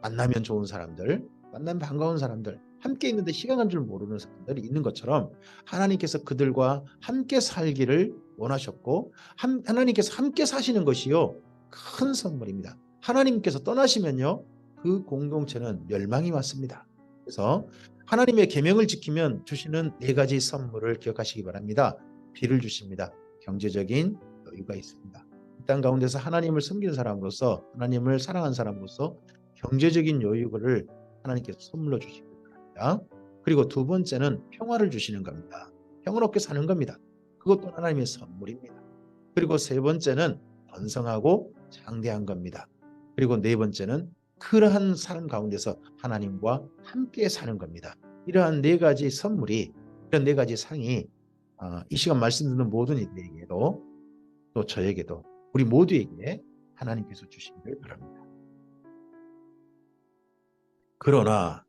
만나면 좋은 사람들, 만나면 반가운 사람들, 함께 있는데 시간 간 줄 모르는 사람들이 있는 것처럼 하나님께서 그들과 함께 살기를 원하셨고 하나님께서 함께 사시는 것이요 큰 선물입니다. 하나님께서 떠나시면요 그 공동체는 멸망이 왔습니다. 그래서 하나님의 계명을 지키면 주시는 네 가지 선물을 기억하시기 바랍니다. 비를 주십니다. 경제적인 여유가 있습니다. 이 땅 가운데서 하나님을 섬기는 사람으로서, 하나님을 사랑하는 사람으로서 경제적인 여유를 하나님께서 선물로 주시기 바랍니다. 그리고 두 번째는 평화를 주시는 겁니다. 평화롭게 사는 겁니다. 그것도 하나님의 선물입니다. 그리고 세 번째는 번성하고 장대한 겁니다. 그리고 네 번째는 그러한 삶 가운데서 하나님과 함께 사는 겁니다. 이러한 네 가지 선물이, 이런 네 가지 상이 이 시간 말씀 듣는 모든 이들에게도, 또 저에게도, 우리 모두에게 하나님께서 주시기를 바랍니다. 그러나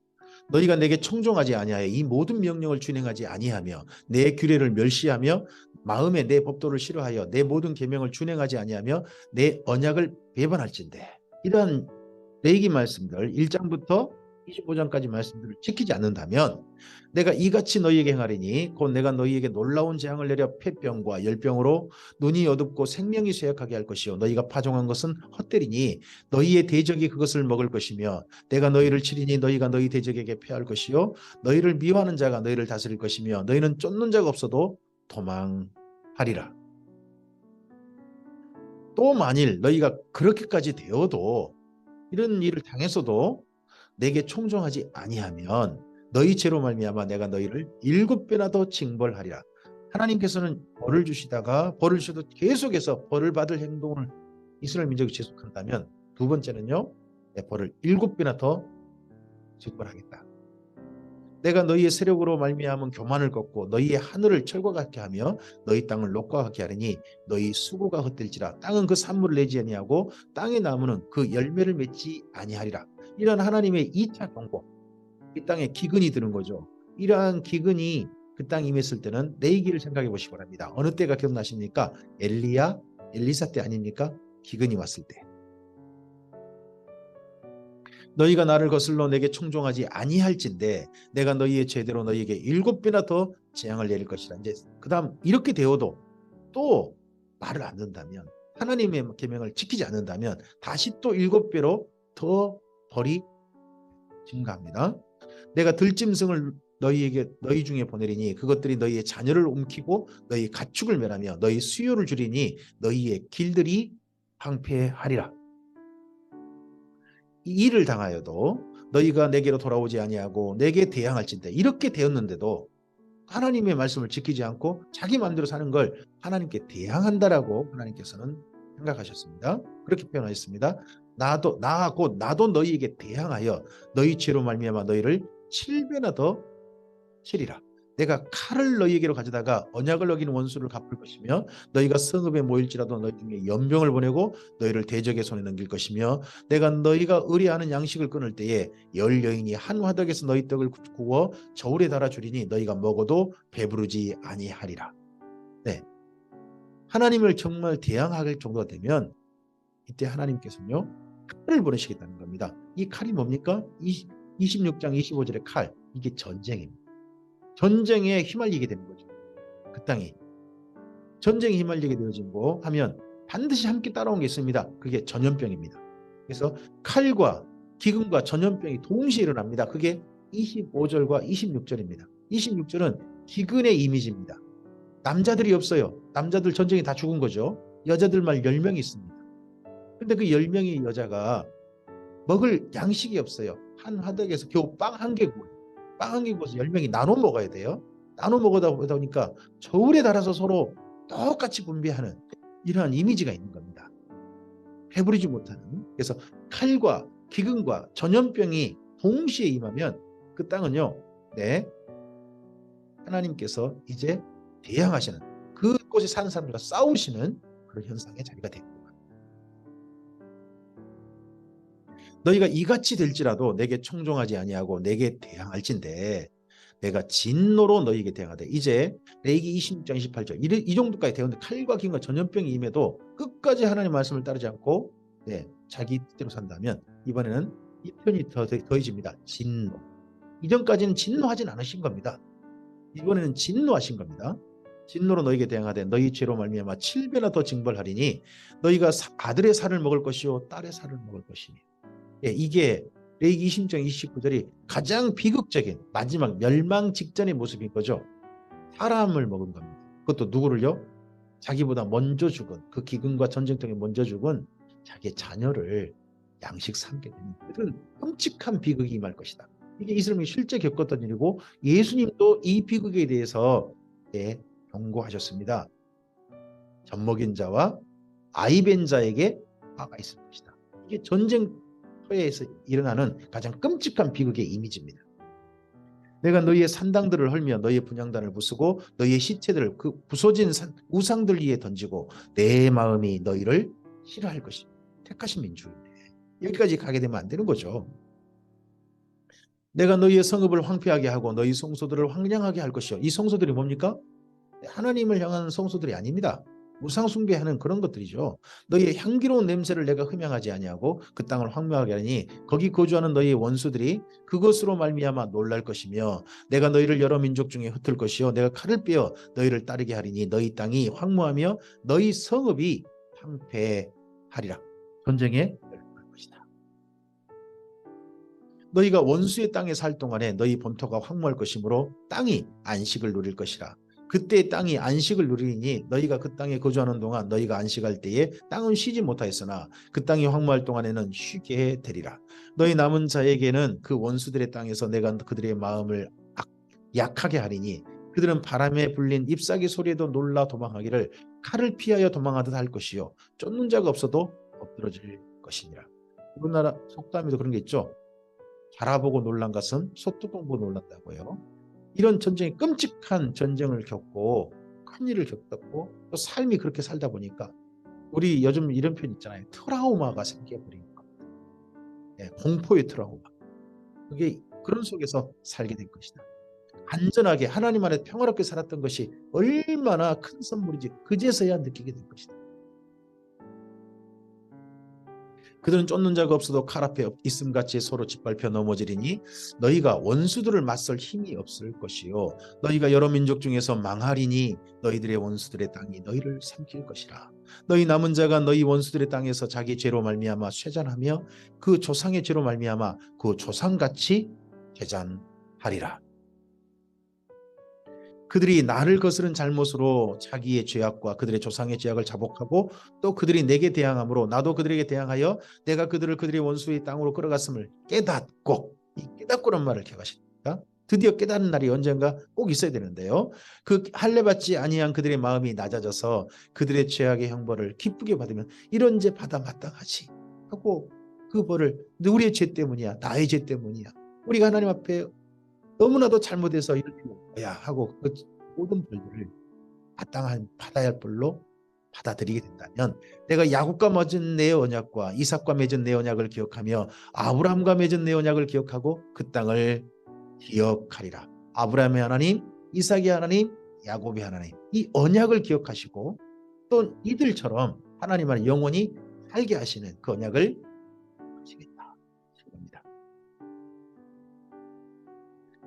너희가 내게 청종하지 아니하여 이 모든 명령을 준행하지 아니하며 내 규례를 멸시하며 마음에 내 법도를 싫어하여 내 모든 계명을 준행하지 아니하며 내 언약을 배반할진대. 이러한 레위기 말씀들 1장부터 25장까지 말씀들을 지키지 않는다면 내가 이같이 너희에게 행하리니 곧 내가 너희에게 놀라운 재앙을 내려 폐병과 열병으로 눈이 어둡고 생명이 쇠약하게 할 것이요 너희가 파종한 것은 헛되리니 너희의 대적이 그것을 먹을 것이며 내가 너희를 치리니 너희가 너희 대적에게 패할 것이요 너희를 미워하는 자가 너희를 다스릴 것이며 너희는 쫓는 자가 없어도 도망하리라. 또 만일 너희가 그렇게까지 되어도, 이런 일을 당해서도 내게 청종하지 아니하면 너희 죄로 말미암아 내가 너희를 7배나 더 징벌하리라. 하나님께서는 벌을 주시다가 벌을 주셔도 계속해서 벌을 받을 행동을 이스라엘 민족이 지속한다면 두 번째는요, 내 벌을 7배나 더 징벌하겠다. 내가 너희의 세력으로 말미암은 교만을 걷고 너희의 하늘을 철과 같게 하며 너희 땅을 녹과 같게 하리니 너희 수고가 헛될지라. 땅은 그 산물을 내지 아니하고 땅의 나무는 그 열매를 맺지 아니하리라. 이런 하나님의 2차 경고, 이 땅에 기근이 드는 거죠. 이러한 기근이 그 땅에 임했을 때는 레위기를 생각해 보시기 바랍니다. 어느 때가 기억나십니까? 엘리사 때 아닙니까? 기근이 왔을 때. 너희가 나를 거슬러 내게 청종하지 아니할진대 내가 너희의 죄대로 너희에게 7배나 더 재앙을 내릴 것이라. 이제 그다음 이렇게 되어도 또 말을 안 듣는다면, 하나님의 계명을 지키지 않는다면 다시 또 7배로 더 벌이 증가합니다. 내가 들짐승을 너희 중에 보내리니 그것들이 너희의 자녀를 움키고 너희 가축을 멸하며 너희 수요를 줄이니 너희의 길들이 황폐하리라. 이 일을 당하여도 너희가 내게로 돌아오지 아니하고 내게 대항할진대. 이렇게 되었는데도 하나님의 말씀을 지키지 않고 자기 마음대로 사는 걸 하나님께 대항한다라고 하나님께서는 생각하셨습니다. 그렇게 표현하셨습니다. 나도 너희에게 대항하여 너희 죄로 말미암아 너희를 7배나 더 치리라. 내가 칼을 너희에게로 가져다가 언약을 어기는 원수를 갚을 것이며 너희가 성읍에 모일지라도 너희 중에 연병을 보내고 너희를 대적의 손에 넘길 것이며 내가 너희가 의뢰하는 양식을 끊을 때에 10여인이 한 화덕에서 너희 떡을 구워 저울에 달아 주리니 너희가 먹어도 배부르지 아니하리라. 네, 하나님을 정말 대항할 정도가 되면 이때 하나님께서는요 칼을 보내시겠다는 겁니다. 이 칼이 뭡니까? 26장 25절의 칼, 이게 전쟁입니다. 전쟁에 휘말리게 되는 거죠. 그 땅이 전쟁에 휘말리게 되어지고 하면 반드시 함께 따라온 게 있습니다. 그게 전염병입니다. 그래서 칼과 기근과 전염병이 동시에 일어납니다. 그게 25절과 26절입니다. 26절은 기근의 이미지입니다. 남자들이 없어요. 남자들 전쟁에 다 죽은 거죠. 여자들만 10명이 있습니다. 근데 그 10명의 여자가 먹을 양식이 없어요. 한 화덕에서 겨우 빵 한 개 구워요. 빵 한 개 구워서 10명이 나눠 먹어야 돼요. 나눠 먹다 보니까 저울에 달아서 서로 똑같이 분배하는 이러한 이미지가 있는 겁니다. 배부르지 못하는. 그래서 칼과 기근과 전염병이 동시에 임하면 그 땅은요, 네, 하나님께서 이제 대항하시는, 그곳에 사는 사람들과 싸우시는 그런 현상의 자리가 됩니다. 너희가 이같이 될지라도 내게 청종하지 아니하고 내게 대항할진대 내가 진노로 너희에게 대항하되. 이제 레위기 26장 28절 이 정도까지 되었는데 칼과 기근과 전염병이 임해도 끝까지 하나님 말씀을 따르지 않고 자기 뜻대로 산다면 이번에는 이 편이 더해집니다. 진노. 이전까지는 진노하진 않으신 겁니다. 이번에는 진노하신 겁니다. 진노로 너희에게 대항하되 너희 죄로 말미암아 7배나 더 징벌하리니 너희가 아들의 살을 먹을 것이요 딸의 살을 먹을 것이니. 이게 레위기 20장 29절이 가장 비극적인 마지막 멸망 직전의 모습인 거죠. 사람을 먹은 겁니다. 그것도 누구를요? 자기보다 먼저 죽은, 그 기근과 전쟁통에 먼저 죽은 자기의 자녀를 양식 삼게 되는 그런 끔찍한 비극이 임할 것이다. 이게 이스라엘이 실제 겪었던 일이고 예수님도 이 비극에 대해서 경고하셨습니다. 젖먹인 자와 아이벤 자에게 화가 있을 것이다. 이게 전쟁터에서 일어나는 가장 끔찍한 비극의 이미지입니다. 내가 너희의 산당들을 헐며 너희의 분향단을 부수고 너희의 시체들을 그 부서진 우상들 위에 던지고 내 마음이 너희를 싫어할 것이다. 택하신 민족인데 여기까지 가게 되면 안 되는 거죠. 내가 너희의 성읍을 황폐하게 하고 너희 성소들을 황량하게 할 것이요. 이 성소들이 뭡니까? 하나님을 향한 성소들이 아닙니다. 우상 숭배하는 그런 것들이죠. 너희의 향기로운 냄새를 내가 흠양하지 아니하고 그 땅을 황폐하게 하니 거기 거주하는 너희의 원수들이 그것으로 말미암아 놀랄 것이며 내가 너희를 여러 민족 중에 흩을 것이요 내가 칼을 빼어 너희를 따르게 하리니 너희 땅이 황무하며 너희 성읍이 황폐하리라. 전쟁에 멸망할 것이다. 너희가 원수의 땅에 살 동안에 너희 본토가 황무할 것이므로 땅이 안식을 누릴 것이라. 그때 땅이 안식을 누리니 너희가 그 땅에 거주하는 동안 너희가 안식할 때에 땅은 쉬지 못하였으나 그 땅이 황무할 동안에는 쉬게 되리라. 너희 남은 자에게는 그 원수들의 땅에서 내가 그들의 마음을 약하게 하리니 그들은 바람에 불린 잎사귀 소리에도 놀라 도망하기를 칼을 피하여 도망하듯 할 것이요 쫓는 자가 없어도 엎드러질 것이니라. 우리나라 속담에도 그런 게 있죠. 바라보고 놀란 것은 소뚜껑 보고 놀란다고요. 이런 전쟁이 끔찍한 전쟁을 겪고 큰 일을 겪었고 또 삶이 그렇게 살다 보니까 우리 요즘 이런 표현 있잖아요. 트라우마가 생겨버린 것. 공포의 트라우마. 그게 그런 속에서 살게 된 것이다. 안전하게 하나님 안에 평화롭게 살았던 것이 얼마나 큰 선물인지 그제서야 느끼게 된 것이다. 그들은 쫓는 자가 없어도 칼 앞에 있음같이 서로 짓밟혀 넘어지리니 너희가 원수들을 맞설 힘이 없을 것이요 너희가 여러 민족 중에서 망하리니 너희들의 원수들의 땅이 너희를 삼킬 것이라. 너희 남은 자가 너희 원수들의 땅에서 자기 죄로 말미암아 쇠잔하며 그 조상의 죄로 말미암아 그 조상같이 쇠잔하리라. 그들이 나를 거스른 잘못으로 자기의 죄악과 그들의 조상의 죄악을 자복하고 또 그들이 내게 대항함으로 나도 그들에게 대항하여 내가 그들을 그들의 원수의 땅으로 끌어갔음을 깨닫고, 이 깨닫고란 말을 기억하십니까? 드디어 깨닫는 날이 언젠가 꼭 있어야 되는데요. 그 할례받지 아니한 그들의 마음이 낮아져서 그들의 죄악의 형벌을 기쁘게 받으면 이런 죄 받아 마땅하지 하고 그 벌을 우리의 죄 때문이야, 나의 죄 때문이야, 우리가 하나님 앞에 너무나도 잘못해서 이렇게 뭐야 하고 그 모든 벌들을 받아야 할 벌로 받아들이게 된다면 내가 야곱과 맺은 내 언약과 이삭과 맺은 내 언약을 기억하며 아브라함과 맺은 내 언약을 기억하고 그 땅을 기억하리라. 아브라함의 하나님, 이삭의 하나님, 야곱의 하나님, 이 언약을 기억하시고 또 이들처럼 하나님 안에 영원히 살게 하시는 그 언약을 하시겠다.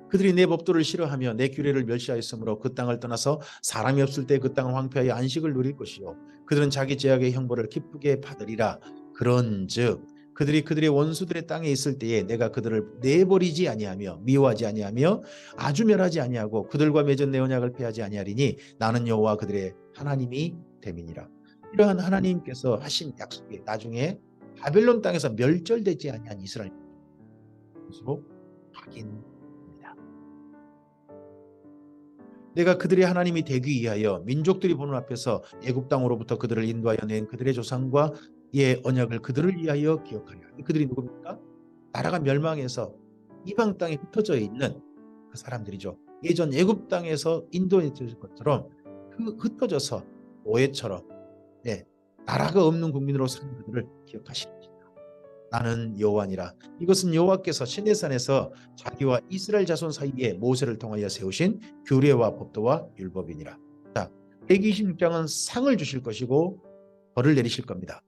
그들이 내 법도를 싫어하며 내 규례를 멸시하였으므로 그 땅을 떠나서 사람이 없을 때 그 땅을 황폐하여 안식을 누릴 것이요 그들은 자기 죄악의 형벌을 기쁘게 받으리라. 그런즉 그들이 그들의 원수들의 땅에 있을 때에 내가 그들을 내버리지 아니하며 미워하지 아니하며 아주 멸하지 아니하고 그들과 맺은 내 언약을 폐하지 아니하리니 나는 여호와 그들의 하나님이 됨이니라. 이러한 하나님께서 하신 약속이 나중에 바벨론 땅에서 멸절되지 아니한 이스라엘 것으로 확인. 내가 그들의 하나님이 되기 위하여 민족들이 보는 앞에서 애굽 땅으로부터 그들을 인도하여 낸 그들의 조상과 의 언약을 그들을 위하여 기억하려. 그들이 누굽니까? 나라가 멸망해서 이방 땅에 흩어져 있는 그 사람들이죠. 예전 애굽 땅에서 인도해질 것처럼 그 흩어져서 노예처럼 네, 나라가 없는 국민으로 사는 그들을 기억하시는 것입니다. 나는 여호와니라. 이것은 여호와께서 시내산에서 자기와 이스라엘 자손 사이에 모세를 통하여 세우신 규례와 법도와 율법이니라. 자, 126장은 상을 주실 것이고 벌을 내리실 겁니다.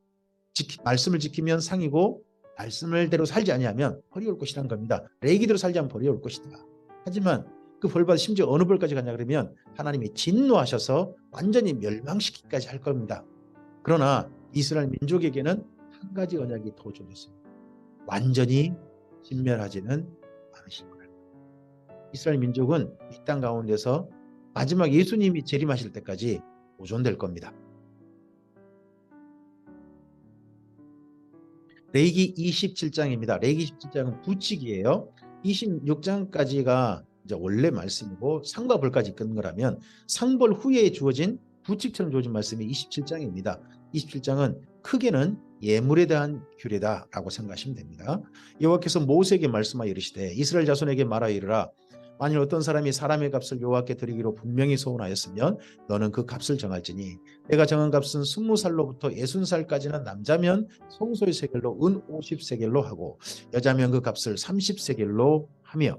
말씀을 지키면 상이고 말씀을대로 살지 아니하면 벌이 올 것이라는 겁니다. 레위기대로 살지 않으면 벌이 올 것이다. 하지만 그 벌받아 심지어 어느 벌까지 가냐 그러면 하나님이 진노하셔서 완전히 멸망시키기까지 할 겁니다. 그러나 이스라엘 민족에게는 한 가지 언약이 더 주어졌습니다. 완전히 진멸하지는 않으실 거예요. 이스라엘 민족은 이 땅 가운데서 마지막 예수님이 재림하실 때까지 보존될 겁니다. 레위기 27장입니다. 레위기 27장은 부칙이에요. 26장까지가 이제 원래 말씀이고 상과 벌까지 이끄는 거라면 상벌 후에 주어진 부칙처럼 주어진 말씀이 27장입니다. 27장은 크게는 예물에 대한 규례다라고 생각하시면 됩니다. 여호와께서 모세에게 말씀하여 이르시되 이스라엘 자손에게 말하여 이르라. 만일 어떤 사람이 사람의 값을 여호와께 드리기로 분명히 소원하였으면 너는 그 값을 정할지니 내가 정한 값은 20살로부터 60살까지는 남자면 송소의 세겔로 은 50세겔로 하고 여자면 그 값을 30세겔로 하며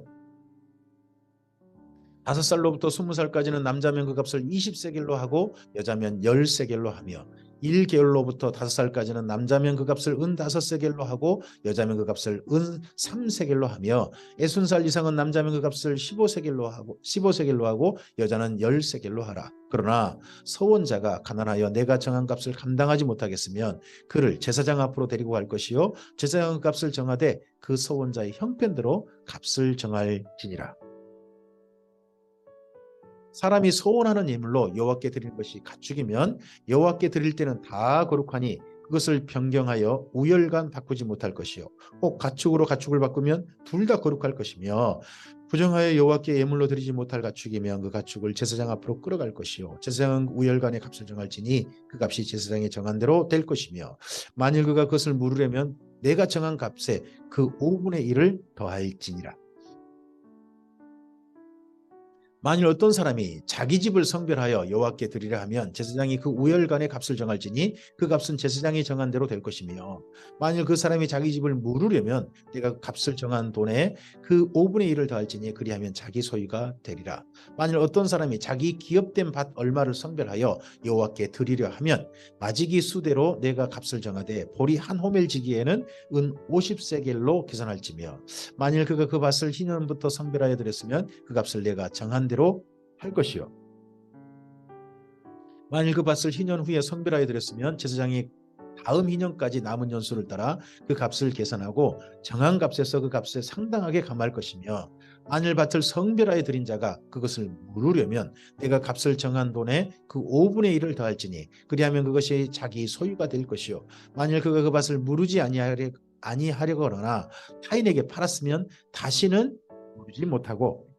5살로부터 20살까지는 남자면 그 값을 20세겔로 하고 여자면 10세겔로 하며 1개월로부터 5살까지는 남자면 그 값을 은 5세겔로 하고 여자면 그 값을 은 3세겔로 하며 60살 이상은 남자면 그 값을 15세겔로 하고 여자는 10세겔로 하라. 그러나 서원자가 가난하여 내가 정한 값을 감당하지 못하겠으면 그를 제사장 앞으로 데리고 갈 것이요 제사장 값을 정하되 그 서원자의 형편대로 값을 정할지니라. 사람이 소원하는 예물로 여호와께 드리는 것이 가축이면 여호와께 드릴 때는 다 거룩하니 그것을 변경하여 우열간 바꾸지 못할 것이요 혹 가축으로 가축을 바꾸면 둘 다 거룩할 것이며 부정하여 여호와께 예물로 드리지 못할 가축이면 그 가축을 제사장 앞으로 끌어갈 것이요 제사장은 우열간의 값을 정할지니 그 값이 제사장이 정한 대로 될 것이며 만일 그가 그것을 물으려면 내가 정한 값에 그 5분의 1을 더할지니라. 만일 어떤 사람이 자기 집을 성별하여 여호와께 드리려 하면 제사장이 그 우열간의 값을 정할지니 그 값은 제사장이 정한 대로 될 것이며 만일 그 사람이 자기 집을 물으려면 내가 값을 정한 돈에 그 5분의 1을 더할지니 그리하면 자기 소유가 되리라. 만일 어떤 사람이 자기 기업된 밭 얼마를 성별하여 여호와께 드리려 하면 마지기 수대로 내가 값을 정하되 보리 한 호멜 지기에는 은 50세겔로 계산할지며 만일 그가 그 밭을 희년부터 성별하여 드렸으면 그 값을 내가 정한 대로 할 것이요 만일 그 밭을 희년 후에 성별하여 드렸으면 제사장이 다음 희년까지 남은 연수를 따라 그 값을 계산하고 정한 값에서 그 값에 상당하게 감할 것이며 만일 밭을 성별하여 드린 자가 그것을 물으려면 내가 값을 정한 돈에 그 5분의 1을 더할지니 그리하면 그것이 자기 소유가 될 것이요 만일 그가 그 밭을 물으지 아니하려거나 타인에게 팔았으면 다시는 물지 못하고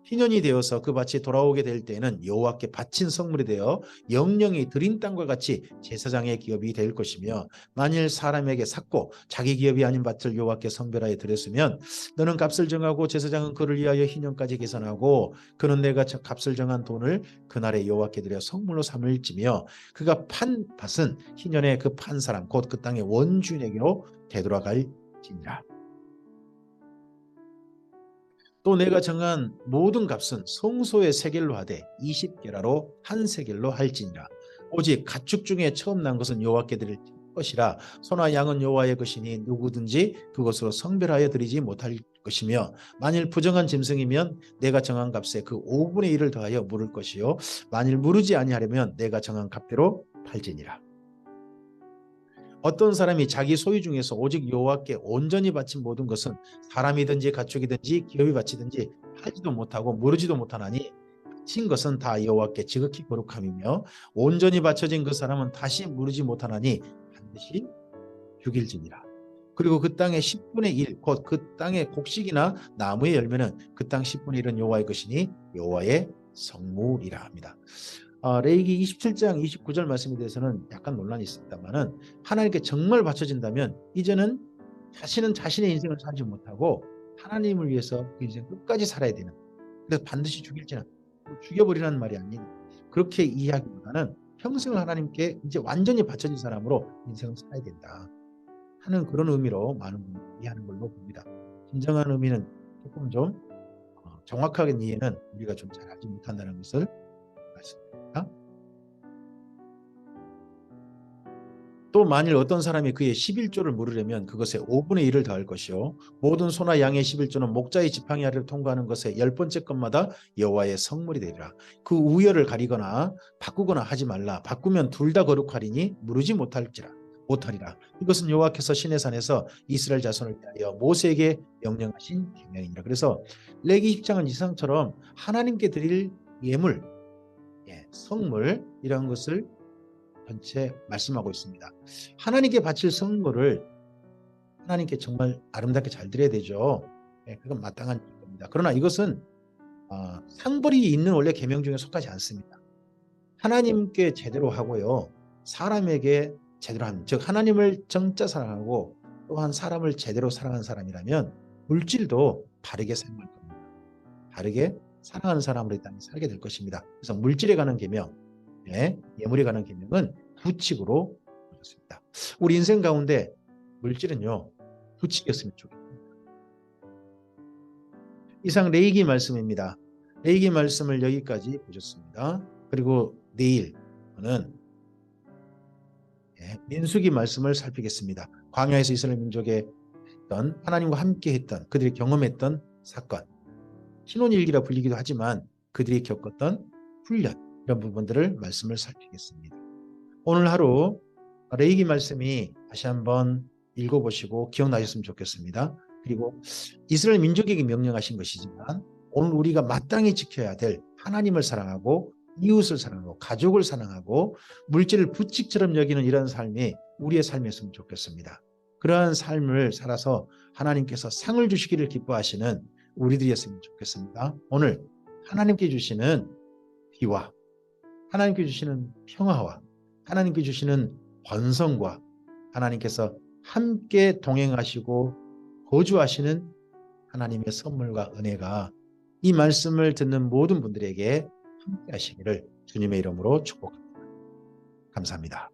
희년이 되어서 그 밭이 돌아오게 될 때에는 여호와께 바친 성물이 되어 영영이 드린 땅과 같이 제사장의 기업이 될 것이며 만일 사람에게 샀고 자기 기업이 아닌 밭을 여호와께 성별하여 드렸으면 너는 값을 정하고 제사장은 그를 위하여 희년까지 계산하고 그는 내가 값을 정한 돈을 그날에 여호와께 드려 성물로 삼을지며 그가 판 밭은 희년에 그 판 사람 곧 그 땅의 원주인에게로 되돌아갈지니라. 또 내가 정한 모든 값은 성소의 세겔로 하되 20게라로 한 세겔로 할지니라. 오직 가축 중에 처음 난 것은 여호와께 드릴 것이라 소나 양은 여호와의 것이니 누구든지 그것으로 성별하여 드리지 못할 것이며 만일 부정한 짐승이면 내가 정한 값에 그 5분의 1을 더하여 물을 것이요 만일 물으지 아니하려면 내가 정한 값대로 팔지니라. 어떤 사람이 자기 소유 중에서 오직 여호와께 온전히 바친 모든 것은 사람이든지 가축이든지 기업이 바치든지 팔지도 못하고 무르지도 못하나니 바친 것은 다 여호와께 지극히 거룩함이며 온전히 바쳐진 그 사람은 다시 무르지 못하나니 반드시 죽일지니라. 그리고 그 땅의 10분의 1, 곧 그 땅의 곡식이나 나무의 열매는 그 땅 10분의 1은 여호와의 것이니 여호와의 성물이라 합니다. 레위기 27장 29절 말씀에 대해서는 약간 논란이 있습니다만은 하나님께 정말 바쳐진다면 이제는 다시는 자신의 인생을 살지 못하고 하나님을 위해서 그 인생 끝까지 살아야 되는, 그래서 반드시 죽일지는 죽여버리라는 말이 아닌, 그렇게 이해하기보다는 평생을 하나님께 이제 완전히 바쳐진 사람으로 인생을 살아야 된다 하는 그런 의미로 많은 분들이 이해하는 걸로 봅니다. 진정한 의미는 조금 좀 정확하게 이해는 우리가 좀 잘 알지 못한다는 것을 말씀드립니다. 또 만일 어떤 사람이 그의 11조를 물으려면 그것에 5분의 1을 더할 것이요 모든 소나 양의 11조는 목자의 지팡이 아래를 통과하는 것에 10번째 것마다 여호와의 성물이 되리라. 그 우열을 가리거나 바꾸거나 하지 말라. 바꾸면 둘 다 거룩하리니 무르지 못하리라. 이것은 여호와께서 시내 산에서 이스라엘 자손을 위하여 모세에게 명령하신 계명이니라. 그래서 레위기 10장은 이상처럼 하나님께 드릴 예물, 성물 이런 것을 전체 말씀하고 있습니다. 하나님께 바칠 성물을 하나님께 정말 아름답게 잘 드려야 되죠. 그건 마땅한 겁니다. 그러나 이것은 상벌이 있는 원래 계명 중에 속하지 않습니다. 하나님께 제대로 하고요, 사람에게 제대로 하는, 즉 하나님을 정짜 사랑하고 또한 사람을 제대로 사랑하는 사람이라면 물질도 바르게 사용할 겁니다. 바르게 사랑하는 사람으로 이 땅에 살게 될 것입니다. 그래서 물질에 관한 계명, 예물에 관한 계명은 규칙으로 보셨습니다. 우리 인생 가운데 물질은요, 규칙이었으면 좋겠습니다. 이상 레위기 말씀입니다. 레위기 말씀을 여기까지 보셨습니다. 그리고 내일은 민수기 말씀을 살피겠습니다. 광야에서 이스라엘 민족의 했던, 하나님과 함께 했던, 그들이 경험했던 사건, 신혼일기라 불리기도 하지만 그들이 겪었던 훈련, 이런 부분들을 말씀을 살피겠습니다. 오늘 하루 레위기 말씀이 다시 한번 읽어보시고 기억나셨으면 좋겠습니다. 그리고 이스라엘 민족에게 명령하신 것이지만 오늘 우리가 마땅히 지켜야 될 하나님을 사랑하고 이웃을 사랑하고 가족을 사랑하고 물질을 부칙처럼 여기는 이런 삶이 우리의 삶이었으면 좋겠습니다. 그러한 삶을 살아서 하나님께서 상을 주시기를 기뻐하시는 우리들이었으면 좋겠습니다. 오늘 하나님께 주시는 비와 하나님께 주시는 평화와 하나님께 주시는 번성과 하나님께서 함께 동행하시고 거주하시는 하나님의 선물과 은혜가 이 말씀을 듣는 모든 분들에게 함께 하시기를 주님의 이름으로 축복합니다. 감사합니다.